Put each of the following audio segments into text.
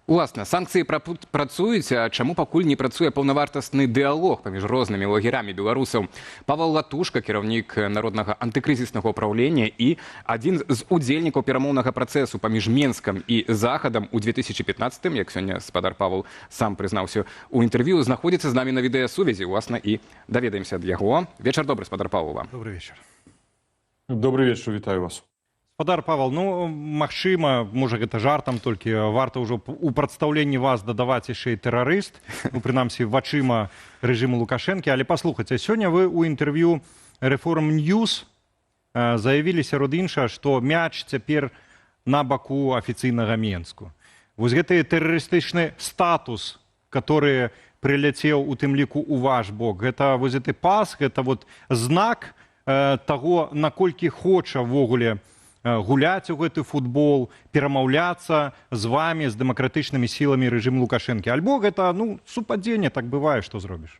Уласна, санкцыі працуюць, а чаму пакуль не працуе паўнавартасны дыялог паміж рознымі лагерамі беларусаў? Павел Латушка, кіраўнік народнага антыкрызіснага ўпраўлення і адзін з удзельнікаў перамоўнага працэсу паміж Менскам і Захадам у 2015-м, як сёння спадар Павел сам прызнаўся у інтэрв'ю, знаходзіцца з намі на відэасувязі, уласна, і даведаемся ад яго. Вечар добры, спадар Павел, вам. Добрый вечер. Добрый вечер, вітаю вас. Спадар Павел, ну, магчыма, можа, гэта жартам, толькі варта ўжо у прадстаўленні вас дадаваць яшчэ і тэрарыст, ну, прынамсі, вачыма рэжыму Лукашэнкі. Але паслухайце, сёння вы ў інтэрв'ю Reform News заявілі сярод іншага, што мяч цяпер на баку афіцыйнага Менску. Вось гэты тэрарыстычны статус, который прыляцеў у тым ліку ў ваш бок, гэта вось гэты пас, гэта вот знак таго, наколькі хоча ввогуле гуляць у гэты футбол, перамаўляцца з вами, з дэмакратычнымі сіламі рэжыму Лукашэнкі. Альбо гэта, ну, супадзенне, так бывае, што зробіш?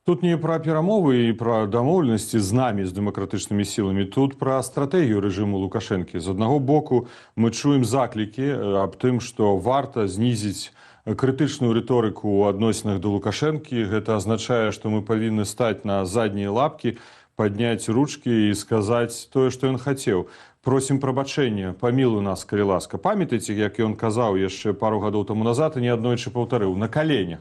Тут не пра перамовы і пра дамоўленасці з намі, з дэмакратычнымі сіламі. Тут пра стратэгію рэжыму Лукашэнкі. З аднаго боку мы чуем заклікі аб тым, што варта знізіць крытычную рыторыку ў адносінах да Лукашэнкі. Гэта азначае, што мы павінны стаць на заднія лапкі, падняць ручкі і сказаць тое, што ён хацеў. Просім прабачэння, памілуй нас, калі ласка. Памятаеце, як ён казаў яшчэ пару гадоў таму назад і неаднойчы паўтарыў? На каленях.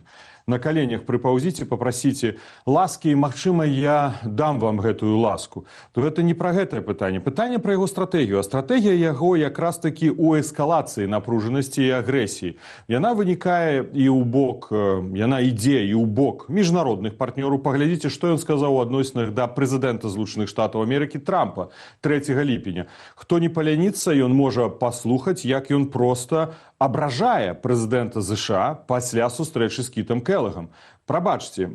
На каленях прыпаўзіце, папрасіце ласкі, і, магчыма, я дам вам гэтую ласку. То гэта не пра гэтае пытанне. Пытанне пра яго стратэгію. А стратэгія яго якраз-такі ў эскалацыі напружанасці і агрэсіі. Яна вынікае і ў бок, яна ідзе і ў бок міжнародных партнёраў. Паглядзіце, што ён сказаў у адносінах да прэзідэнта Злучаных Штатаў Амерыкі Трампа 3 ліпеня. Хто не паляніцца, ён можа паслухаць, як ён проста абражае прэзідэнта ЗША пасля сустрэчы з Кітам Келагам. Прабачце,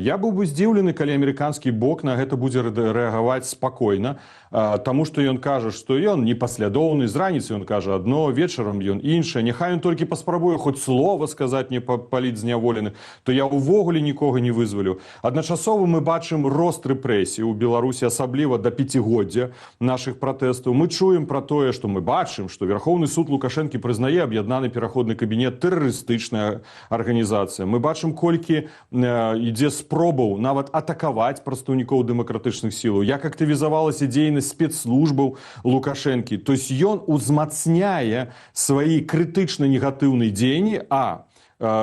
я быў бы здзіўлены, калі амерыканскі бок на гэта будзе рэагаваць спакойна, таму што ён кажа, што ён непаслядоўны, з раніцы ён кажа адно, вечарам ён іншае. Няхай ён толькі паспрабуе хоць слова сказаць, не палітзняволены, то я ўвогуле нікога не вызвалю. Адначасова мы бачым рост рэпрэсій у Беларусі, асабліва да пяцігоддзя нашых пратэстаў. Мы чуем пра тое, што мы бачым, што Верхоўны суд Лукашэнкі прызнае аб'яднаны пераходны кабінет тэрарыстычная арганізацыя. Мы бачым, колькі ідзе спробаў нават атакаваць прадстаўнікоў дэмакратычных сілаў, як актывізавалася дзейнасць спецслужбаў Лукашэнкі. То есть ён узмацняе свае крытычна негатыўныя дзеянні, а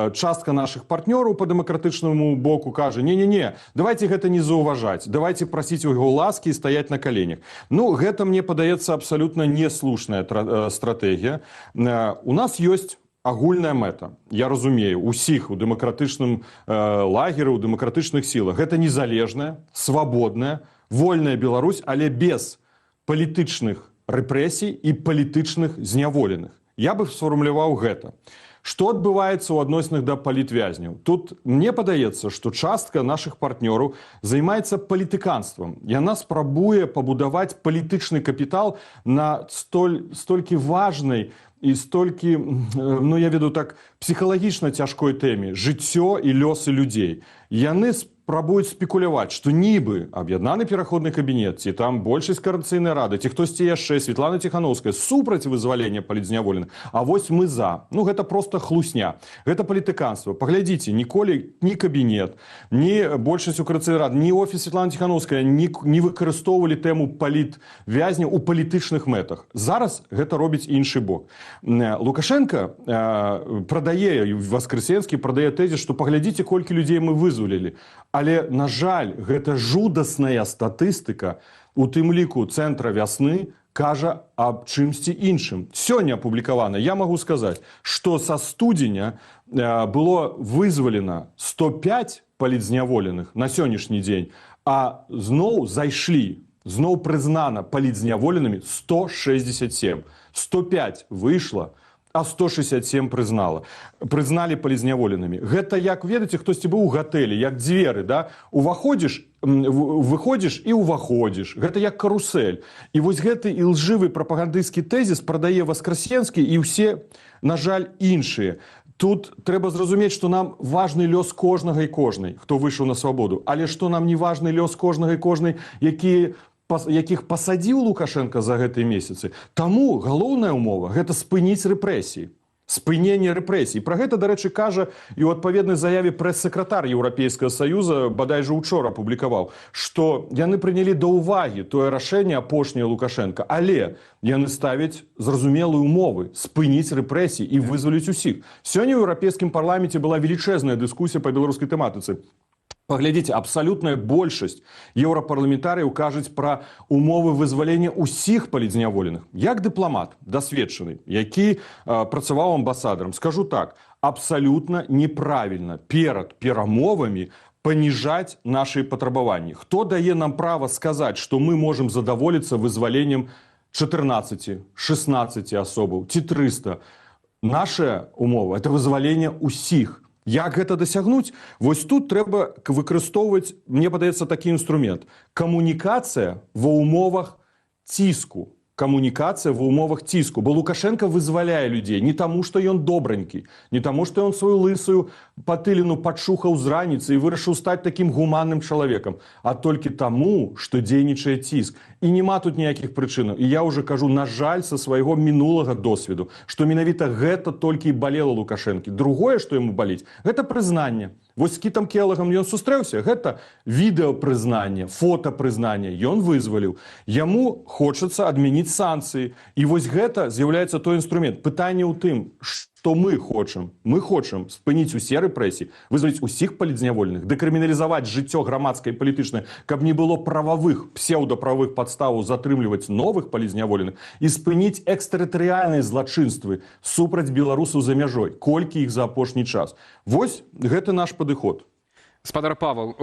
частка нашых партнёраў по дэмакратычнаму боку кажа: не-не-не, давайте гэта не заўважаць, давайте прасіць у яго ласкі і стаяць на каленях. Ну, гэта, мне падаецца, абсалютна неслушная стратэгія. У нас ёсць агульная мэта, я разумею, усіх у дэмакратычным лагеры, у дэмакратычных сілах. Гэта незалежная, свабодная, вольная Беларусь, але без палітычных рэпрэсій і палітычных зняволеных. Я бы сфармуляваў гэта. Што адбываецца ў адносінах да палітвязняў? Тут мне падаецца, што частка нашых партнёраў займаецца палітыканствам. Яна спрабуе пабудаваць палітычны капітал на столькі важнай і столькі, ну, я веду так, псіхалагічна цяжкой тэме — жыццё і лёсы людзей. Яны спрабуюць спекуляваць, што нібы аб'яднаны пераходны кабінет, ці там большасць Коордынацыйнай рады, ці хтосьці яшчэ, Святлана Ціхановская, супраць вызвалення палітзняволеных, а вось мы за. Ну, гэта проста хлусня. Гэта палітыканства. Паглядзіце, ніколі ні кабінет, ні большасць у Коордынацыйнай рады, ні офіс Святланы Ціхановская не выкарыстоўвалі тэму палітвязня ў палітычных мэтах. Зараз гэта робіць іншы бок. Лукашенко прадае, Васкрэсенскі прадае тэзіс, што паглядзіце, колькі людзей мы вызвалілі. Але, на жаль, гэта жудасная статыстыка, у тым ліку Цэнтра вясны, кажа аб чымсьці іншым. Сёння апублікавана, я магу сказаць, што са студзеня было вызвалена 105 палітзняволеных на сённяшні дзень, а зноў зайшлі, зноў прызнана палітзняволенымі 167. 105 выйшла, а 167 прызналі палітзняволенымі. Гэта, як ведаеце, хтосьці быў у гатэлі, як дзверы, да? Выходзіш і ўваходзіш. Гэта як карусель. І вось гэты ілжывы прапагандысцкі тэзіс прадае Васкрэсенскі і ўсе, на жаль, іншыя. Тут трэба зразумець, што нам важны лёс кожнага і кожнай, хто выйшаў на свабоду, але што нам не важны лёс кожнага і кожнай, якіх пасадзіў Лукашенко за гэтыя месяцы. Таму галоўная ўмова — гэта спыніць рэпрэсіі. спынення рэпрэсій. Пра гэта, дарэчы, кажа і ў адпаведнай заяве прэс-сакратар Еўрапейскага Саюза, бадай жа учора публікаваў, што яны прынялі да ўвагі тое рашэнне апошняе Лукашенка, але яны ставяць зразумелыя умовы спыніць рэпрэсіі і вызваліць усіх. Сёння ў Еўрапейскім парламенце была велічэзная дыскусія па беларускай тэматыцы. Паглядзіце, абсалютная большасць еўрапарламентарыяў кажуць пра умовы вызвалення ўсіх палітзняволеных. Як дыпламат дасведчаны, які працаваў амбасадарам, скажу так, абсалютна неправільна перад перамовамі паніжаць нашы патрабаванні. Хто дае нам права сказаць, што мы можам задаволіцца вызваленнем 14, 16 асобаў ці 300? Наша умова – это вызвалення ўсіх. Як гэта дасягнуць? Вось тут трэба выкарыстоўваць, мне падаецца, такі інструмент. Камунікацыя ва ўмовах ціску. Камунікацыя ва ўмовах ціску. Бо Лукашенко вызваляе людзей не таму, што ён добранькі, не таму, што ён сваю лысую патыліну падшухаў з раніцы і вырашыў стаць такім гуманным чалавекам, а толькі таму, што дзейнічае ціск. І няма тут ніякіх прычынаў. І я ўжо кажу, на жаль, са свайго мінулага досведу, што менавіта гэта толькі і балела Лукашэнкі. Другое, што яму баліць, гэта прызнанне. Вось з Кітам Келагам ён сустрэўся, гэта відэапрызнанне, фотапрызнанне, ён вызваліў. Яму хочацца адмяніць санкцыі. І вось гэта з'яўляецца той інструмент. Пытанне ў тым, што мы хочам. Мы хочам спыніць усе рэпрэсіі, вызваліць усіх палітзняволеных, дэкрыміналізаваць жыццё грамадскае і палітычнае, каб не было прававых, псеўдаправых падставаў затрымліваць новых палітзняволеных і спыніць экстэрытарыяльныя злачынствы супраць беларусаў за мяжой. Колькі іх за апошні час. Вось гэта наш падыход. Спадар Павел,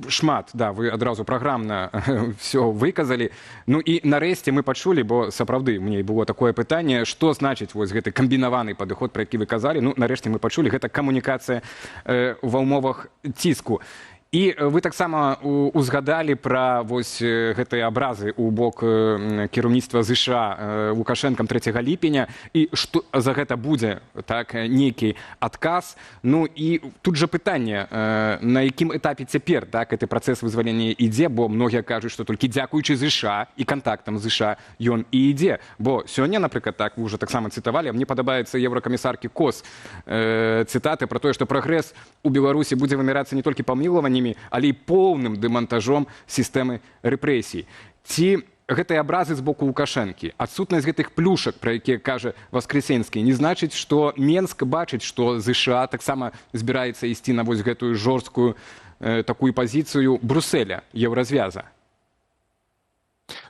шмат, да, вы адразу праграмна все выказалі. Ну і нарэшце мы пачулі, бо сапраўды мне было такое пытанне, што значыць вось гэты камбінаваны падыход, пра які вы казалі. Ну, нарэшце мы пачулі, гэта камунікацыя ва ўмовах ціску. І вы таксама узгадалі пра вось гэтыя абразы ў бок кіраўніцтва ЗША Лукашэнкам 3 ліпеня і што за гэта будзе так нейкі адказ. Ну і тут жа пытанне, на якім этапе цяпер так гэты працэс вызвалення ідзе, бо многія кажуць, што толькі дзякуючы ЗША і кантактам ЗША ён і ідзе. Бо сёння, напрыклад, так вы ўжо таксама цытавалі, мне падабаецца еўракамісаркі Кос цытаты пра тое, што прагрэс у Беларусі будзе вымярацца не толькі памілаваннямі, але і поўным дэмантажом сістэмы рэпрэсій. Ці гэтыя абразы з боку Лукашэнкі, адсутнасць гэтых плюшак, пра якія кажа Васкрэсенскі, не значыць, што Менск бачыць, што ЗША таксама збіраецца ісці на вось гэтую жорсткую такую пазіцыю Брюсселя, еўразвяза?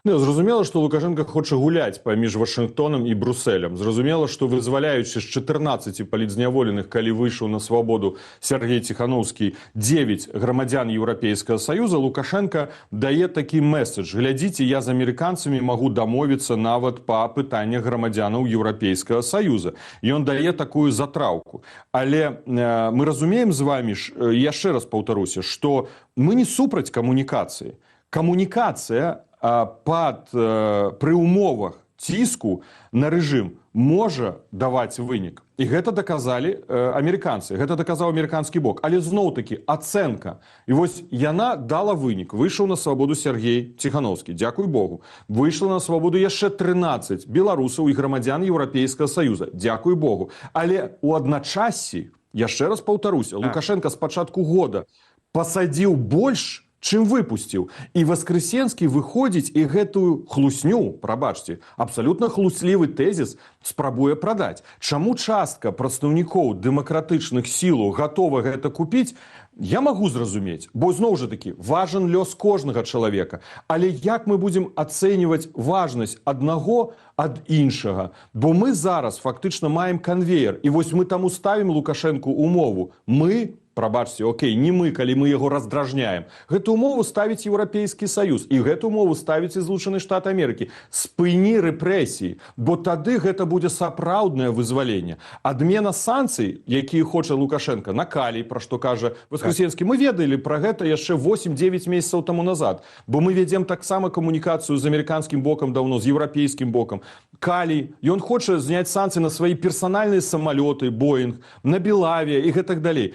Ну, зразумела, што Лукашенко хоча гуляць паміж Вашынгтонам і Брюсселем. Зразумела, што вызваляючы з 14 палітзняволеных, калі выйшаў на свабоду Сергей Ціхановскі, 9 грамадзян Еўрапейскага Саюза, Лукашенко дае такі месседж. Глядзіце, я з амерыканцамі магу дамовіцца нават па пытаннях грамадзянаў Еўрапейскага Саюза. Ён дае такую затраўку. Але мы разумеем з вамі, яшчэ раз паўтаруся, што мы не супраць камунікацыі. Камунікацыя пры умовах ціску на рэжым можа даваць вынік. І гэта даказалі амерыканцы, гэта даказаў амерыканскі бок. Але зноў-такі ацэнка. І вось яна дала вынік. Выйшаў на свабоду Сергей Ціхановскі, дзякуй Богу. Выйшла на свабоду яшчэ 13 беларусаў і грамадзян Еўрапейскага Саюза, дзякуй Богу. Але ў адначассі, яшчэ раз паўтаруся, Лукашенко з пачатку года пасадзіў больш, чым выпусціў. І Васкрэсенскі выходзіць і гэтую хлусню, прабачце, абсалютна хлуслівы тэзіс спрабуе прадаць. Чаму частка прадстаўнікоў дэмакратычных сілаў гатова гэта купіць, я магу зразумець, бо зноў жа такі важен лёс кожнага чалавека. Але як мы будзем ацэньваць важнасць аднаго ад іншага? Бо мы зараз фактычна маем канвеер, і вось мы таму ставім Лукашэнку умову. Мы, прабачце, окей, не мы, калі мы яго раздражняем. Гэту умову ставіць Еўрапейскі Саюз, і гэту умову ставіць і Злучаны Штаты Амерыкі. Спыні рэпрэсіі, бо тады гэта будзе сапраўднае вызваленне. Адмена санкцый, якія хоча Лукашенко, на калій, пра што кажа Васкрэсенскі, мы ведалі пра гэта яшчэ 8-9 месяцаў таму назад, бо мы вядзем таксама камунікацыю з амерыканскім бокам даўно, з еўрапейскім бокам. Калій, ён хоча зняць санкцыі на свае персанальныя самалёты, Боінг, на Белавія і гэтак далей.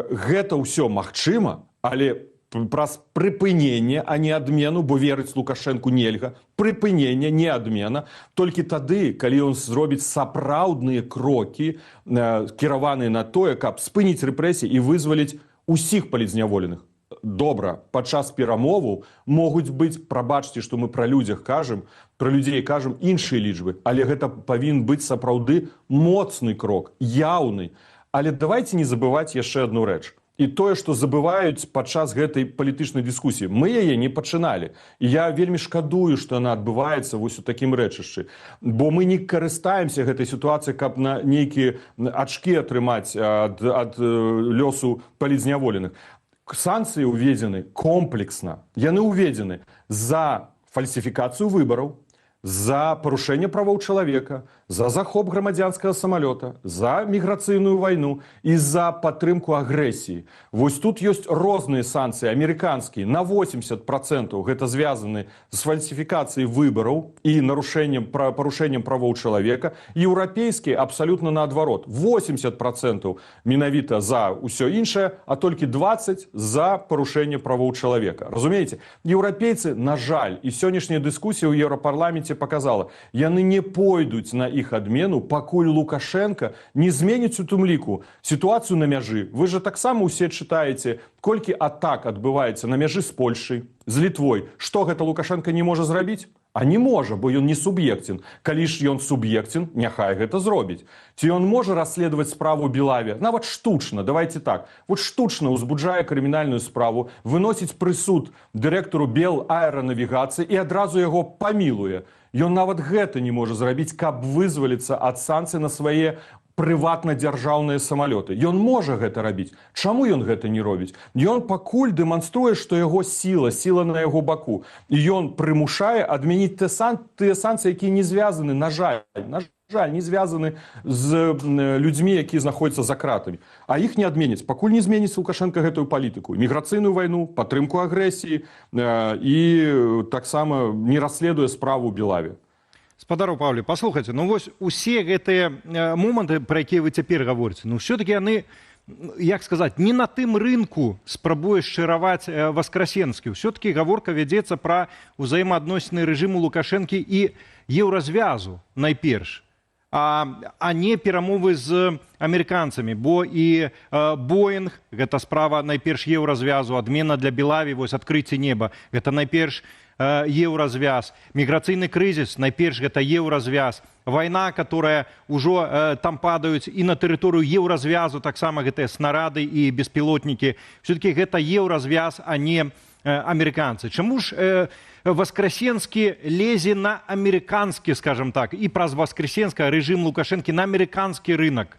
Гэта ўсё магчыма, але праз прыпыненне, а не адмену, бо верыць Лукашэнку нельга. Прыпыненне, не адмена. Толькі тады, калі ён зробіць сапраўдныя крокі, кіраваныя на тое, каб спыніць рэпрэсіі і вызваліць усіх палітзняволеных. Добра, падчас перамоваў могуць быць, прабачце, што мы пра людзях кажам, пра людзей кажам іншыя лічбы, але гэта павінен быць сапраўды моцны крок, яўны. Але давайте не забываць яшчэ адну рэч. І тое, што забываюць падчас гэтай палітычнай дыскусіі. Мы яе не пачыналі. І я вельмі шкадую, што яна адбываецца вось у такім рэчышчы. Бо мы не карыстаемся гэтай сітуацыяй, каб на нейкія ачкі атрымаць ад лёсу палітзняволеных. Санкцыі ўведзены комплексна. Яны ўведзены за фальсіфікацыю выбараў, за парушэнне правоў чалавека, за захоп грамадзянскага самалёта, за міграцыйную вайну і за падтрымку агрэсіі. Вось тут ёсць розныя санкцыі, амерыканскія. На 80% гэта звязаны з фальсіфікацыяй выбараў і парушэннем правоў чалавека. Еўрапейскія абсалютна наадварот. 80% менавіта за ўсё іншае, а толькі 20% за парушэнне правоў чалавека. Разумееце? Еўрапейцы, на жаль, і сённяшняя дыскусія ў Еўрапарламенце показала, яны не пойдуць на іх адмену, пакуль Лукашенко не зменіць у тым ліку сітуацыю на мяжы. Вы же таксама ўсе чытаеце, колькі атак адбываецца на мяжы з Польшай, з Літвой. Што гэта Лукашенко не можа зрабіць? А не можа, бо ён не суб'екцін. Калі ж ён суб'екцін, няхай гэта зробіць. Ці ён можа расследаваць справу Белаве? Нават штучна, давайте так. Вот штучна узбуджае крымінальную справу, выносіць прысуд дырэктару Белаэранавігацыі і адразу яго памілуе. Ён нават гэта не можа зрабіць, каб вызваліцца ад санкцый на свае прыватна-дзяржаўныя самалёты. Ён можа гэта рабіць. Чаму ён гэта не робіць? Ён пакуль дэманструе, што яго сіла на яго баку. І ён прымушае адмяніць тыя санкцыі, якія не звязаны, на жаль, не звязаны з людзьмі, якія знаходзяцца за кратамі. А іх не адменяць, пакуль не зменіць Лукашенко гэтую палітыку. Міграцыйную вайну, падтрымку агрэсіі і таксама не расследуе справу Белаве. Спадару Павле, паслухайце, ну вось усе гэтыя моманты, пра якія вы цяпер гаворыце, ну все-таки яны, як сказаць, не на тым рынку спрабуе шчыраваць Васкрасенскі. Все-таки гаворка вядзецца пра ўзаемаадносіны рэжыму Лукашэнкі і еўразвязу найперш, а не перамовы з амерыканцамі, бо і Боінг, гэта справа найперш еўразвязу, адмена для Белаві, вось адкрыцце неба, гэта найперш еўразвяз, міграцыйны крызіс, найперш гэта еўразвяз, вайна, которая ўжо там падаюць і на тэрыторыю еўразвязу, таксама гэтыя снарады і беспілотнікі, все-таки гэта еўразвяз, а не амерыканцы. Чаму ж Васкрасенскі лезе на амерыканскі, скажем так, і праз Васкрасенска рэжым Лукашэнкі на амерыканскі рынок?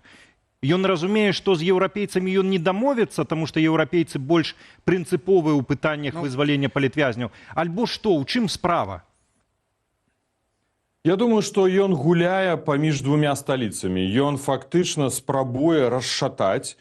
Ён разумее, што з еўрапейцамі ён не дамовіцца, таму што еўрапейцы больш прынцыповыя ў пытаннях вызвалення палітвязняў. Альбо што, у чым справа? Я думаю, што ён гуляе паміж двумя сталіцамі. Ён фактычна спрабуе расшатаць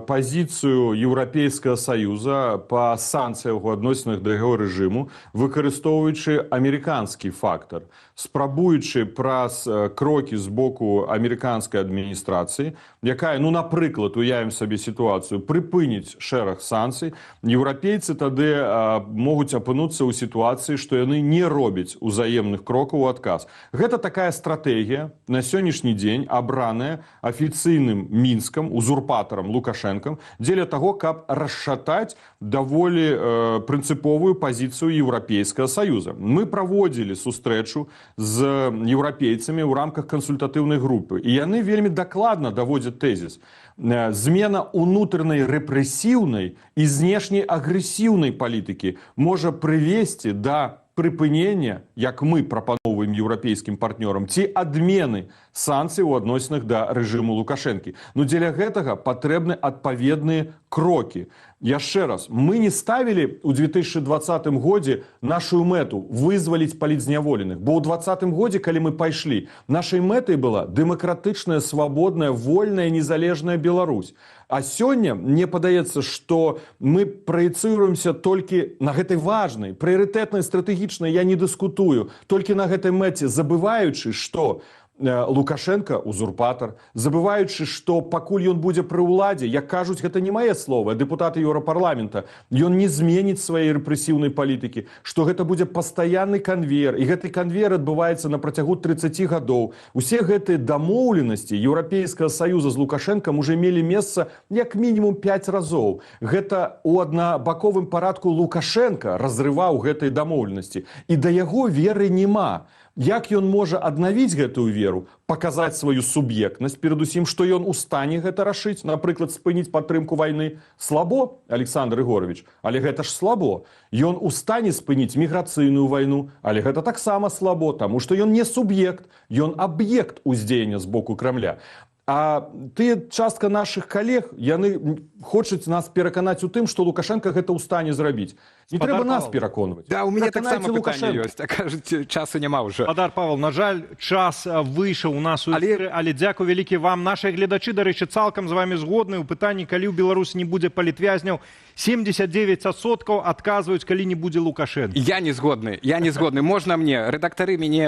пазіцыю Еўрапейскага Саюза па санкцыях у адносінах да яго рэжыму, выкарыстоўваючы амерыканскі фактар, спрабуючы праз крокі з боку амерыканскай адміністрацыі, якая, ну, напрыклад, уявім сабе сітуацыю, прыпыніць шэраг санкцый, еўрапейцы тады могуць апынуцца ў сітуацыі, што яны не робяць узаемных крокаў у адказ. Гэта такая стратэгія на сённяшні дзень абраная афіцыйным Мінскам, узурпатарам Лукашэнкам, дзеля таго, каб расшатаць даволі прынцыповую пазіцыю Еўрапейскага Саюза. Мы праводзілі сустрэчу з еўрапейцамі ў рамках кансультатыўнай групы, і яны вельмі дакладна даводзяць тэзіс. Змена унутранай рэпрэсіўнай і знешняй агрэсіўнай палітыкі можа прывесці да прыпынення, як мы прапаноўваем еўрапейскім партнёрам, ці адмены санкцый у адносінах да рэжыму Лукашэнкі. Ну, дзеля гэтага патрэбны адпаведныя крокі. Яшчэ раз, мы не ставілі ў 2020 годзе нашу мэту вызваліць палітзняволеных, бо ў 2020 годзе, калі мы пайшлі, нашай мэтай была дэмакратычная, свабодная, вольная, незалежная Беларусь. А сёння мне падаецца, што мы праецыруемся толькі на гэтай важнай, прыярытэтнай, стратэгічнай, я не дыскутую, толькі на гэтай мэце, забываючы, што Лукашенко узурпатор, забываючы, што пакуль ён будзе пры ўладзе, як кажуць, гэта не мае слова, дэпутаты Еўрапарламента, ён не зменіць сваёй рэпрэсіўнай палітыкі, што гэта будзе пастаянны канвейер, і гэты канвейер адбываецца на працягу 30 гадоў. Усе гэтыя дамоўленасці Еўрапейскага саюза з Лукашэнкам уже мелі месца як мінімум 5 разоў. Гэта у аднабаковым парадку Лукашенко разрываў гэтыя дамоўленасці, і да яго веры няма. Як ён можа аднавіць гэтую веру, паказаць сваю суб'ектнасць, перадусім, што ён у стане гэта рашыць, напрыклад, спыніць падтрымку вайны? Слабо, Александр Егорович, але гэта ж слабо. Ён у стане спыніць міграцыйную вайну, але гэта таксама слабо, таму што ён не суб'ект, ён аб'ект уздзеяння з боку Крамля. А тыя частка нашых калег, яны хочуць нас пераканаць у тым, што Лукашенко гэта ў стане зрабіць. Не трэба нас пераконваць. Да, у мяне таксама пытанне ёсць, а кажуць, часу няма ўжо. Спадар Павел, на жаль, час выйшаў у нас у эфіры, але дзякуй вялікі вам. Нашыя гледачы, дарэчы, цалкам з вами згодны. У пытанні, калі ў Беларусі не будзе палітвязняў, 79% адказваюць, калі не будзе Лукашенко. Я не згодны, Можна мне, рэдактары мяне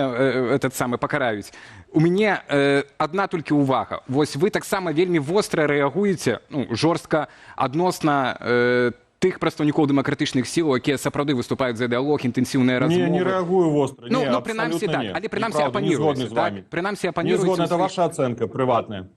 этот самы пакараюць. У мяне адна толькі ўвага. Вось вы таксама вельмі востра рэагуеце, жорстка, адносна тых прадстаўнікоў дэмакратычных сіл, якія сапраўды выступаюць за дыялог, інтэнсіўныя размовы. Не рэагую востра. Прынамсі так, але прынамсі апаніруеце. Это ваша ацэнка прыватная.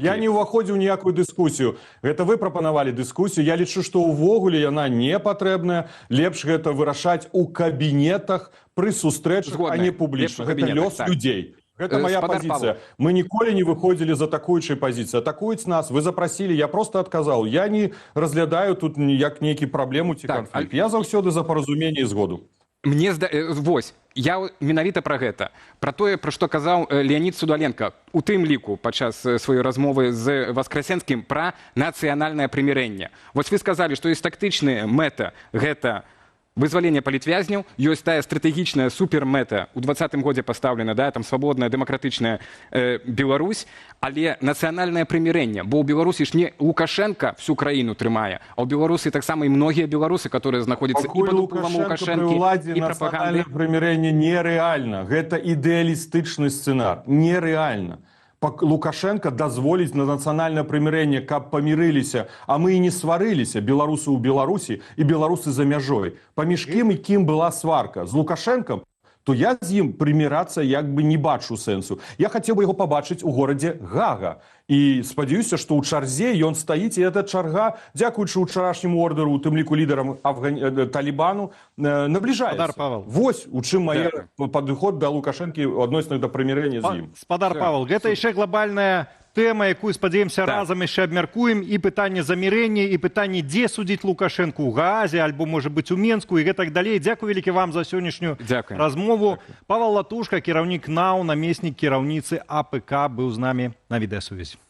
Я не ўваходзіў ніякую дыскусію. Гэта вы прапанавалі дыскусію. Я лічу, што ўвогуле яна не патрэбная. Лепш гэта вырашаць у кабінетах пры сустрэчах, а не публічна. Гэта лёс людзей. Гэта моя пазіцыя. Мы ніколі не выходзілі з атакуючай пазіцыі. Атакуюць нас, вы запрасілі, я проста адказаў. Я не разглядаю тут як нейкі праблему ці канфлікт. Я заўсёды за паразуменне і згоду. Вось, я менавіта пра гэта, пра тое, пра што казаў Леонід Судаленко, у тым ліку падчас сваёй размовы з Васкрасенскім пра нацыянальнае прымірэнне. Вось вы сказалі, што ёсць тактычная мэта гэта вызвалення палітвязняў, ёсць тая стратэгічная супермэта у 20-м годзе пастаўлена, да, там свабодная дэмакратычная Беларусь, але нацыянальнае прымірэнне, бо ў Беларусі ж не Лукашенко всю краіну трымае, а ў Беларусі таксама і многія беларусы, которые знаходзяцца і пад уплывам Лукашэнкі, і прапаганды. Нацыянальнае прымірэнне нерэальна, гэта ідэалістычны сцэнар, нерэальна. Лукашенко дазволіць на нацыянальнае прымірэнне, каб памірыліся, а мы і не сварыліся, беларусы ў Беларусі і беларусы за мяжой. Паміж кім і кім была сварка? З Лукашэнкам? То я з ім прымірацца як бы не бачу сэнсу. Я хацеў бы яго пабачыць у горадзе Гага. І спадзяюся, што ў чарзе ён стаіць, і эта чарга, дзякуючы ўчарашняму ордеру, у тым ліку лідарам Талібану, набліжаецца. Вось у чым мае падыход да Лукашэнкі адносна да прымірэння з ім. Спадар Павел, гэта яшчэ глобальная тэма, якую, спадзяемся, разам яшчэ абмяркуем, і пытанне замірэння, і пытанне, дзе судзіць Лукашэнку, ў Гаазе, альбо, можа быць, у Менску, і гэтак далей. Дзякуй вялікі вам за сённяшнюю размову. Павел Латушка, кіраўнік НАУ, намеснік кіраўніцы АПК, быў з намі на відэасувязі.